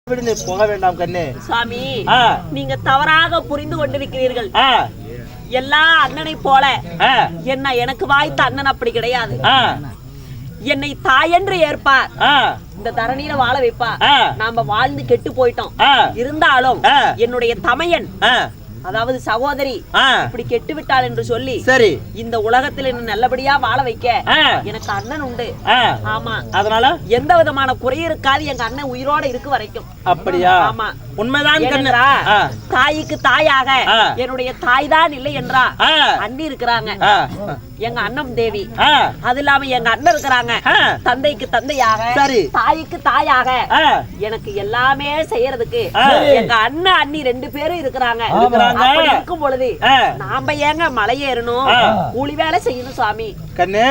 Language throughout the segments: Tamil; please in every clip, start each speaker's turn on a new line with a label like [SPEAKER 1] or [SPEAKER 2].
[SPEAKER 1] போக வேண்டாம் கண்ணே.
[SPEAKER 2] சுவாமி, நீங்க தவறாக புரிந்து கொண்டிருக்கிறீர்கள். எல்லா அண்ணனை போல என்ன எனக்கு வாய்த்த அண்ணன் அப்படி கிடையாது. என்னை தாயென்று ஏற்பார், இந்த தரணியில வாழ வைப்பார். நாம வாழ்ந்து கெட்டு போயிட்டோம். இருந்தாலும் என்னுடைய தமையன், அதாவது சகோதரி இப்படி கெட்டு விட்டாள் என்று சொல்லி சரி இந்த உலகத்தில் என்ன நல்லபடியா வாழ வைக்க எனக்கு அண்ணன் உண்டு. ஆமா, அதனால எந்த விதமான குறை இருக்காது எங்க அண்ணன் உயிரோட இருக்கு வரைக்கும். அப்படியா? ஆமா, உண்மைதான். தாய்க்கு தாயாக என்னுடைய தாய் தான் இல்லை என்றா அண்ணி இருக்கிறாங்க, எங்க அண்ணன் தேவி. அது இல்லாம எங்க அண்ணன் இருக்கிறாங்க தந்தைக்கு தந்தையாக, சரி தாய்க்கு தாயாக எனக்கு எல்லாமே செய்யறதுக்கு எங்க அண்ணன் அண்ணி 2 பேரும் இருக்கிறாங்க. அப்படி இருக்கும் பொழுது நாம ஏங்க மலை ஏறணும், கூலி வேலை செய்யணும் சுவாமி.
[SPEAKER 1] கண்ணே,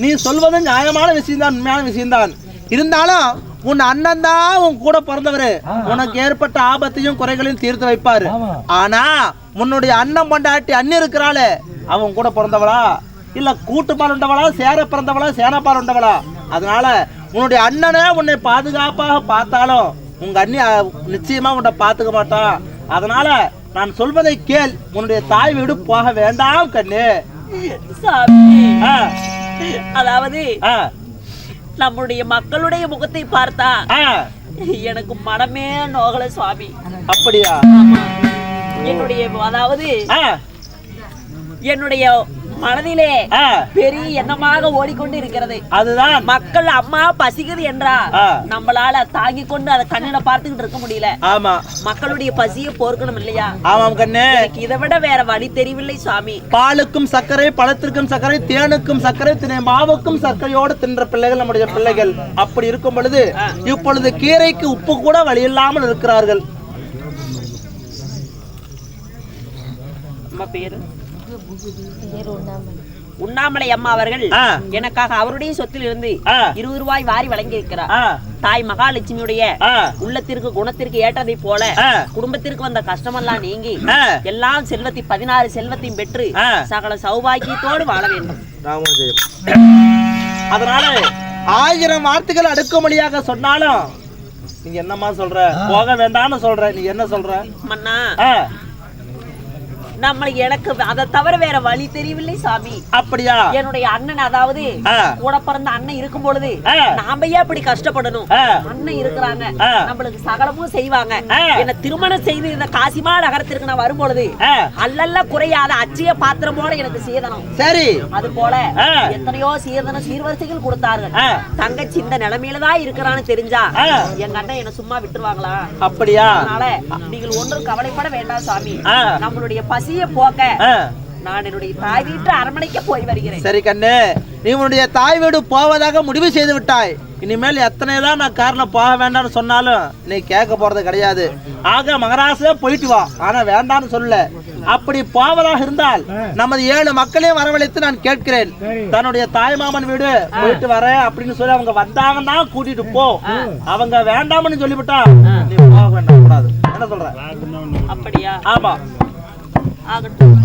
[SPEAKER 1] நீ சொல்வது நியாயமான விஷயம்தான், உண்மையான விஷயம்தான். இருந்தாலும் உன் அண்ணன் தான் உன் கூட பிறந்தவரு, உனக்கு ஏற்பட்ட ஆபத்தையும் குறைகளையும் தீர்த்து வைப்பாரு. ஆனா உன்னுடைய அண்ணன் பொண்டாட்டி அண்ணி இருக்கிறாளே, அவன் கூட பிறந்தவளா இல்ல கூட்டுப்பால் உண்டவளா, சேர பிறந்தவளா, சேனப்பால் உண்டவளா? அதனால உன்னுடைய அண்ணனே உன்னை பாதுகாப்பாக பார்த்தாலும் உங்க அண்ணி நிச்சயமா உன்னை பாத்துக்க மாட்டான். அதனால நான் சொல்வதை கேள், உன்னுடைய தாய் வீடு போக வேண்டாம் கண்ணு.
[SPEAKER 2] அதாவது நம்முடைய மக்களுடைய முகத்தை பார்த்தா எனக்கு மனமே நோகல சுவாமி.
[SPEAKER 1] அப்படியா?
[SPEAKER 2] என்னுடைய அதாவது என்னுடைய மனதிலே பெரிய எண்ணமாக ஓடிக்கொண்டு இருக்கிறது. அதுதான் மக்கள் அம்மா பசிக்குது என்றா நம்மளால தாங்கி கொண்டு அதை கண்ணில பார்த்துக்கிட்டு இருக்க முடியல. ஆமா, மக்களுடைய பசியை போர்க்கணும் இல்லையா? ஆமாம் கண்ணே, இதை விட வேற வழி தெரியவில்லை சுவாமி.
[SPEAKER 1] பாலுக்கும் சர்க்கரை, பழத்திற்கும் சர்க்கரை, தேனுக்கும் சர்க்கரை, தினை மாவுக்கும் சர்க்கரையோடு தின்ற பிள்ளைகள் நம்முடைய பிள்ளைகள். அப்படி இருக்கும் பொழுது இப்பொழுது கீரைக்கு உப்பு கூட வழி இல்லாமல் இருக்கிறார்கள்.
[SPEAKER 2] அம்மா பேரு உண்ணாமலை அம்மா அவர்கள் எனக்காக அவருடைய சொத்தில் இருந்து 20 ரூபாய் வாரி வழங்கி இருக்கிறார். தாய் மகாலட்சுமியுடைய உள்ளத்திற்கு குணத்திற்கு ஏற்றதை போல குடும்பத்திற்கு வந்த கஷ்டமெல்லாம் நீங்கி எல்லாம் 16 செல்வத்தையும் பெற்று சகல சௌபாகியத்தோடு வாழ வேண்டும்.
[SPEAKER 1] அதனால 1000 வார்த்தைகள் அடுக்குமொழியாக சொன்னாலும் நீங்க என்னமா சொல்ற, போக வேண்டாம்னு சொல்ற, நீ என்ன சொல்ற
[SPEAKER 2] மன்னா? நம்மளுக்கு எனக்கு அதை தவிர வேற வழி தெரியவில்லை சாமி.
[SPEAKER 1] அப்படியா?
[SPEAKER 2] என்னுடைய அண்ணன், அதாவது கூட பிறந்த அண்ணன் இருக்கும் பொழுது நாம ஏன் இப்படி கஷ்டப்படணும்? அண்ணன் இருக்கிறாங்க, நம்மளுக்கு சகலமும் செய்வாங்க. என்ன திருமணம் செய்து இந்த காசிமா நகரத்திற்கு நான் வரும் பொழுது அல்லல்ல குறையாத அச்சய பாத்திரம் போல எனக்கு சீதனம். சரி, அது போல எத்தனையோ சீதனம் சீர்வரிசைகள் கொடுத்தார்கள். தங்கச்சி இந்த நிலைமையில தான் இருக்கிறான்னு தெரிஞ்சா எங்க அண்ணன் என்ன சும்மா விட்டுருவாங்களா? அப்படியா? அதனால நீங்கள் ஒன்றும் கவலைப்பட வேண்டாம் சாமி. நம்மளுடைய பசிய போக்க நான் என்னுடைய தாய் வீட்டு அரண்மனைக்கு போய் வருகிறேன்.
[SPEAKER 1] சரி கண்ணு, நீ உன்னுடைய தாய் வீடு போவதாக முடிவு செய்து விட்டாய். இனிமேல் எத்தனைதான் நான் காரணம் போக வேண்டாம்னு சொன்னாலும் நீ கேட்க போறது கிடையாது. ஆக மகராசே போயிட்டு வா, ஆனா வேண்டாம்னு சொல்ல. அப்படி போவதாக இருந்தால் நமது 7 மக்களையும் வரவழைத்து நான் கேட்கிறேன், தன்னுடைய தாய் மாமன் வீடு போயிட்டு வரேன் அப்படின்னு சொல்லி அவங்க வந்தாங்கன்னா கூட்டிட்டு போ. அவங்க வேண்டாம்னு சொல்லிவிட்டா நீ போக வேண்டாம் கூடாது. என்ன சொல்ற?
[SPEAKER 2] அப்படியா?
[SPEAKER 1] ஆமா.
[SPEAKER 2] ஆகட்டும்.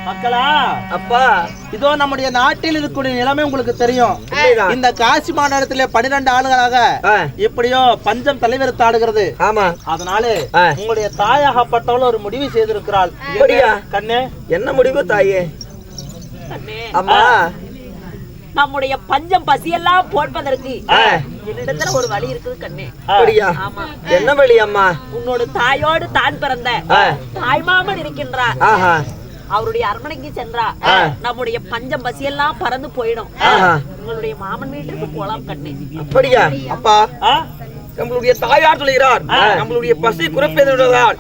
[SPEAKER 1] மக்களா, அப்பா, இதோ நம்முடைய நாட்டில் இருக்கக்கூடிய நிலைமை உங்களுக்கு தெரியும். இந்த காசி மாநகரத்திலே 12 ஆளுகளாக இப்படியோ பஞ்சம் தலைவெடுத்து ஆடுகிறது. ஆமா, அதனால உங்களுடைய தாயாகப்பட்டவள் ஒரு முடிவு செய்திருக்கிறாள். கண்ணே, என்ன முடிவு தாயே?
[SPEAKER 2] அம்மா, நம்முடைய பஞ்சம் பசியெல்லாம் போட்பதற்கு என்னிடத்துல ஒரு வழி இருக்குது கண்ணே.
[SPEAKER 1] ஆமா, என்ன வழி அம்மா?
[SPEAKER 2] உன்னோட தாயோடு தான் பிறந்த தாய்மாமன் இருக்கின்றார். அவருடைய அரண்மனைக்கு சென்றா நம்முடைய பஞ்சம் பசியெல்லாம் பறந்து போயிடும். உங்களுடைய மாமன் வீட்டுக்கு போலாம் கண்ணே.
[SPEAKER 1] அப்படியா? அப்பா, நம்மளுடைய தாயார் சொல்கிறார் நம்மளுடைய பசி குறைப்பதால்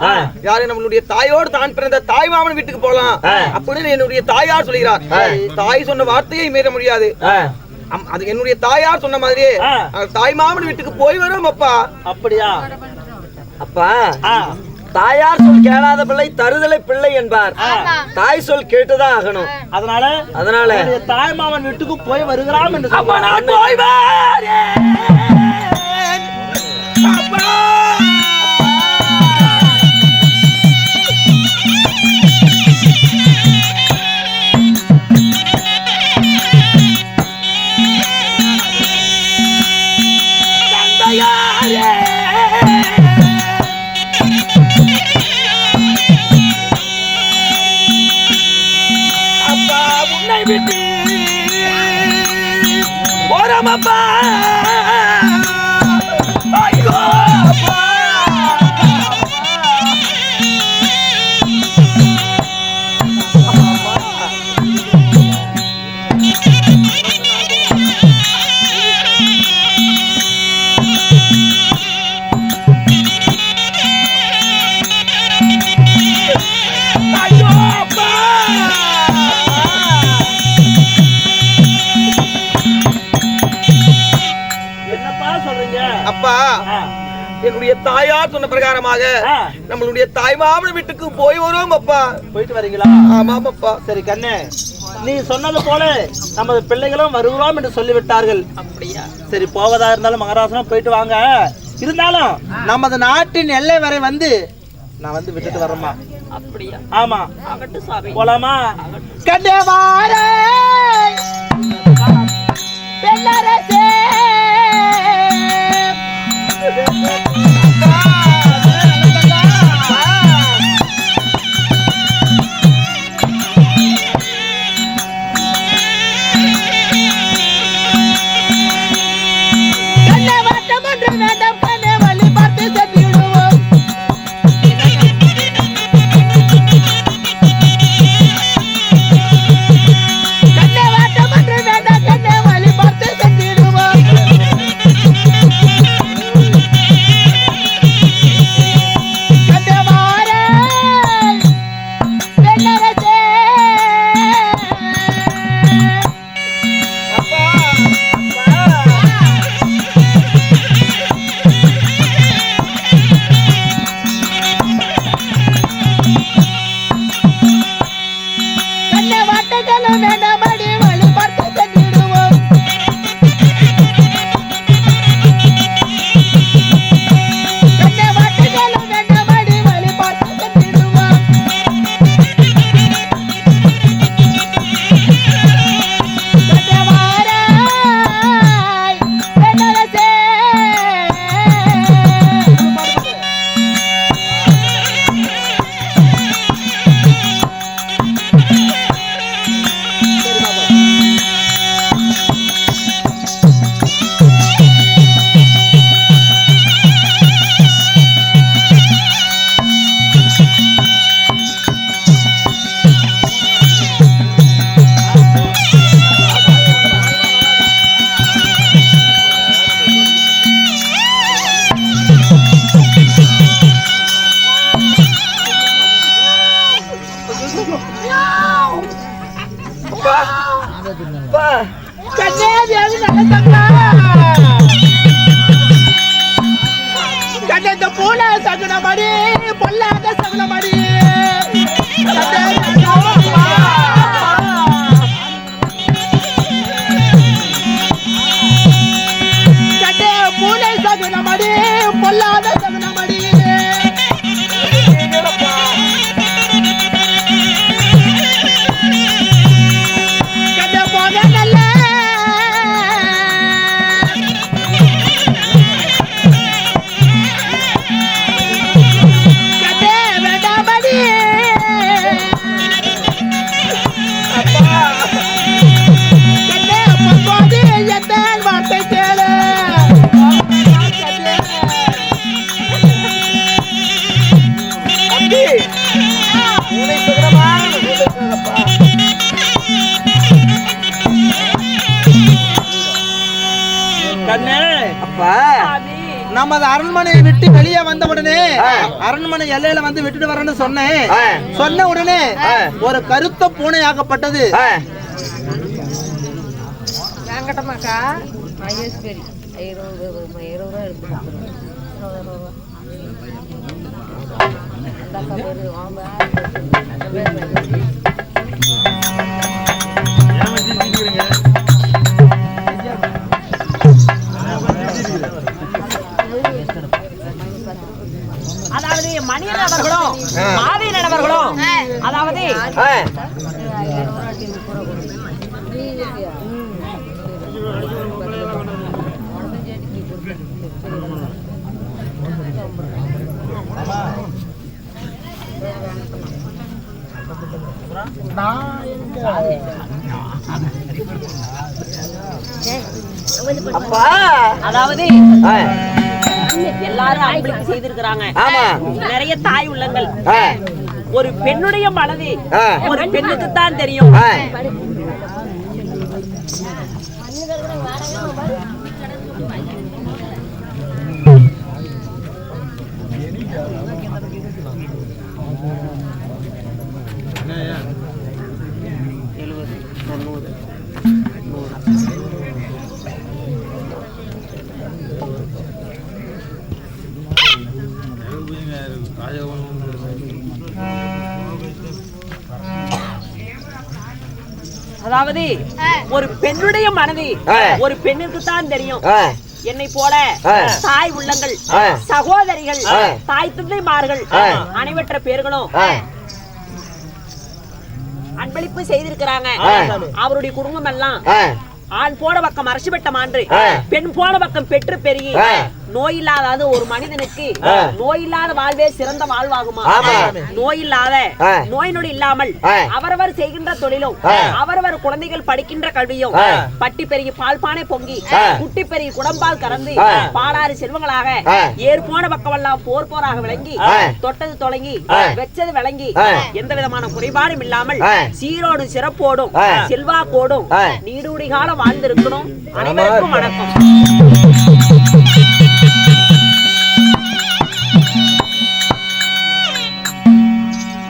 [SPEAKER 1] யாரு நம்மளுடைய தாயோடு தான் பிறந்த தாய் மாமன் வீட்டுக்கு போலாம் அப்படின்னு என்னுடைய தாயார் சொல்கிறார். தாய் சொன்ன வார்த்தையை மீற முடியாது. அது என்னுடைய தாயார் சொன்ன மாதிரியே தாய் மாமன் வீட்டுக்கு போய் வரும். அப்பா, அப்படியா? அப்பா, தாயார் சொல் கேளாத பிள்ளை தருதலை பிள்ளை என்பார். தாய் சொல் கேட்டுதான் ஆகணும். அதனால தாய் மாமன் வீட்டுக்கு போய் வருகிறாம் என்று தாயாரே அப்பா உன்னை விட்டு போறமப்பா ஐயோ அப்பா அப்பா என்னுடைய தாயார் சொன்ன பிரகாரமாக நம்மளுடைய தாய்மாமன் வீட்டுக்கு போய் வருவோம் அப்பா.
[SPEAKER 3] போயிட்டு வரீங்களா?
[SPEAKER 1] ஆமாம் அப்பா.
[SPEAKER 3] சரி கண்ணே, நீ சொன்னது போல நமது பிள்ளைகளும் வருகிறோம் என்று சொல்லிவிட்டார்கள்.
[SPEAKER 2] அப்படியா?
[SPEAKER 3] சரி, போவதா இருந்தாலும் மகாராஷ்டிரம் போயிட்டு வாங்க. இருந்தாலும் நமது நாட்டின் எல்லை வரை வந்து நான் வந்து விட்டுட்டு வரேம்மா.
[SPEAKER 2] அப்படியா?
[SPEAKER 3] ஆமா.
[SPEAKER 2] ஆகட்டும் சாமி.
[SPEAKER 3] போலாமா?
[SPEAKER 2] கண்ணே வாரே பெண்ணரசே
[SPEAKER 3] நமது அரண்மனையை விட்டு வெளியே வந்த உடனே அரண்மனை எல்லையில வந்து விட்டுட்டு வரேன்னு சொன்னேன். சொன்ன உடனே ஒரு கருத்த பூனை ஆக்கப்பட்டது.
[SPEAKER 2] அதாவது மணியன் அவர்களும் மாவீரன் அவர்களும் அதாவது
[SPEAKER 1] அப்பா
[SPEAKER 2] அதாவது
[SPEAKER 1] ஆ,
[SPEAKER 2] எல்லாரும் அன்பளிப்பு செய்திருக்கிறாங்க.
[SPEAKER 1] ஆமா
[SPEAKER 2] நிறைய தாய் உள்ளங்கள்.
[SPEAKER 1] ஆ,
[SPEAKER 2] ஒரு பெண்ணுடைய மனது
[SPEAKER 1] ஆ.
[SPEAKER 2] ஒரு பெண்ணுக்கு தான் தெரியும்.
[SPEAKER 1] ஆ,
[SPEAKER 2] அதாவது ஒரு பெண்ணுடைய மனது
[SPEAKER 1] ஆ.
[SPEAKER 2] ஒரு பெண்ணுக்கு தான் தெரியும்.
[SPEAKER 1] ஆ,
[SPEAKER 2] என்னை போல
[SPEAKER 1] ஆ.
[SPEAKER 2] தாய் உள்ளங்கள்,
[SPEAKER 1] ஆ.
[SPEAKER 2] சகோதரிகள்,
[SPEAKER 1] ஆ.
[SPEAKER 2] தாய் தந்தைமார்கள்
[SPEAKER 1] ஆ.
[SPEAKER 2] அனைவற்ற பேர்களும்
[SPEAKER 1] ஆ,
[SPEAKER 2] அன்பளிப்பு செய்திருக்கிறாங்க.
[SPEAKER 1] ஆ.
[SPEAKER 2] அவருடைய குடும்பம் எல்லாம்
[SPEAKER 1] ஆ,
[SPEAKER 2] ஆண் போன பக்கம் அரசு பெட்ட மான்று,
[SPEAKER 1] ஆ.
[SPEAKER 2] பெண் போன பக்கம் பெற்று பெருகி
[SPEAKER 1] ஆ.
[SPEAKER 2] நோய் இல்லாத ஒரு மனிதனுக்கு
[SPEAKER 1] ஆ.
[SPEAKER 2] நோய் இல்லாத வாழ்வே சிறந்த வாழ்வாகுமா?
[SPEAKER 1] ஆமா.
[SPEAKER 2] நோய் இல்லாத
[SPEAKER 1] ஆ.
[SPEAKER 2] நோய் நொடி இல்லாமல்
[SPEAKER 1] ஆ.
[SPEAKER 2] அவரவர் செய்கின்ற தொழிலும்
[SPEAKER 1] ஆ.
[SPEAKER 2] அவரவர் குழந்தைகள் படிக்கின்ற கல்வியும்
[SPEAKER 1] ஆ.
[SPEAKER 2] பட்டி பெருகி பால் பானை பொங்கி
[SPEAKER 1] ஆ.
[SPEAKER 2] குட்டி பெருகி குடம்பால் கறந்து
[SPEAKER 1] ஆ.
[SPEAKER 2] பாலாறு செல்வங்களாக
[SPEAKER 1] ஆ.
[SPEAKER 2] ஏர் போன பக்கமெல்லாம் போர் போராக விளங்கி
[SPEAKER 1] ஆ.
[SPEAKER 2] தொட்டது தொடங்கி
[SPEAKER 1] ஆ.
[SPEAKER 2] வெச்சது விளங்கி
[SPEAKER 1] ஆ.
[SPEAKER 2] எந்த விதமான குறைபாடும் இல்லாமல்
[SPEAKER 1] ஆ.
[SPEAKER 2] சீரோடும் சிறப்போடும்
[SPEAKER 1] ஆ.
[SPEAKER 2] செல்வாக்கோடும்
[SPEAKER 1] ஆ.
[SPEAKER 2] நீடூடி காலம் வாழ்ந்திருக்கணும். அனைவருக்கும் வணக்கம்.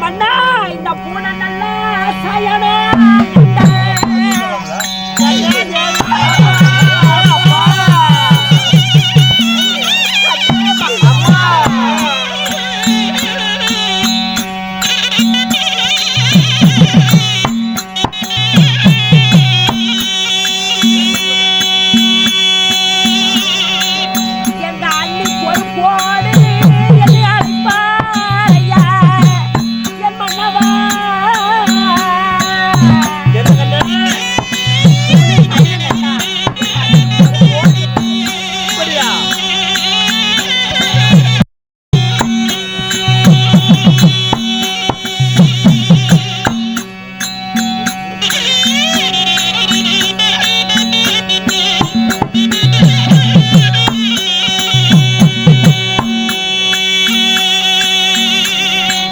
[SPEAKER 2] மன்னா இந்த பூனை நல்ல சாயனே எங்க அண்ணி பொறுப்போடு என்னை அழைப்பாரையா என் மன்னவா.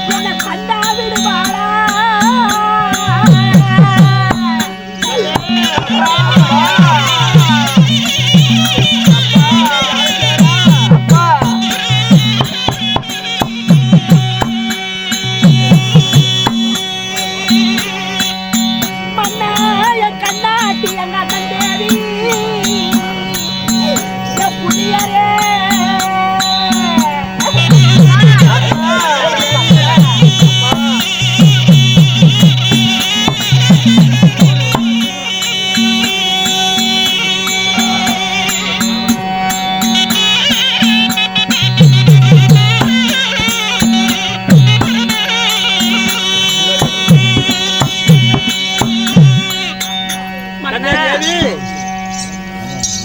[SPEAKER 2] என்னை கண்டா விடுவாளா? மன்னா என் கண்ணாட்டி எங்க அண்ணன் தேவி என் புண்ணியரே.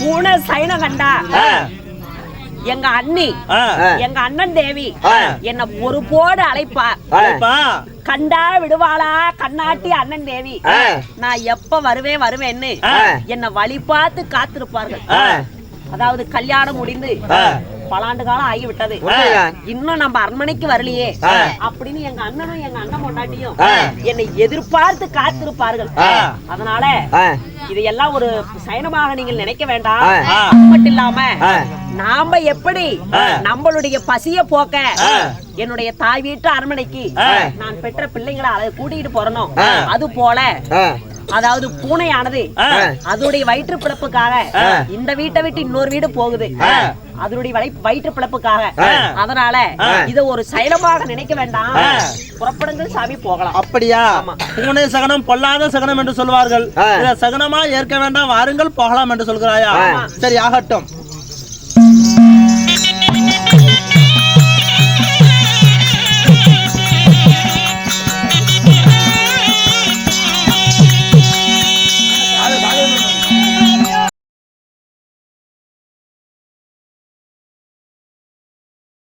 [SPEAKER 2] பூனை சைன கண்டா எங்க அண்ணி எங்க அண்ணன் தேவி என்ன பொறுப்போடு அழைப்பா. கண்டா விடுவாளா கண்ணாட்டி அண்ணன் தேவி நான் எப்ப வருவேன்னு என்ன வழி பார்த்து காத்திருப்பார்கள். அதாவது கல்யாணம் முடிந்து பல ஆண்டு காலம் ஆகிவிட்டது, இன்னும் நம்ம அரண்மனைக்கு வரலையே அப்படின்னு எங்க அண்ணனும் எங்க அண்ணன் பொண்டாட்டியும் என்னை எதிர்பார்த்து காத்திருப்பார்கள். அதனால இதையெல்லாம் ஒரு சயனமாக நீங்கள் நினைக்க வேண்டாம். அது மட்டும் இல்லாம நாம எப்படி நம்மளுடைய பசிய போக்க என்னுடைய தாய் வீட்டு அரண்மனைக்கு நான் பெற்ற பிள்ளைங்களை அதை கூட்டிட்டு போறணும், அது போல அதாவது பூனையானது அதோடைய வயிற்று பிழப்புக்காக இந்த வீட்டை விட்டு இன்னொரு வீடு போகுது, அதனுடைய வயிற்று பிழப்புக்காக. அதனால இத ஒரு சைலமாக நினைக்க வேண்டாம், புறப்படுங்கள் சாமி போகலாம்.
[SPEAKER 3] அப்படியா? பூனை சகனம் பொல்லாத சகனம் என்று சொல்வார்கள். இதை சகனமா ஏற்க வேண்டாம், வாருங்கள் போகலாம் என்று சொல்கிறாயா? சரி, ஆகட்டும்.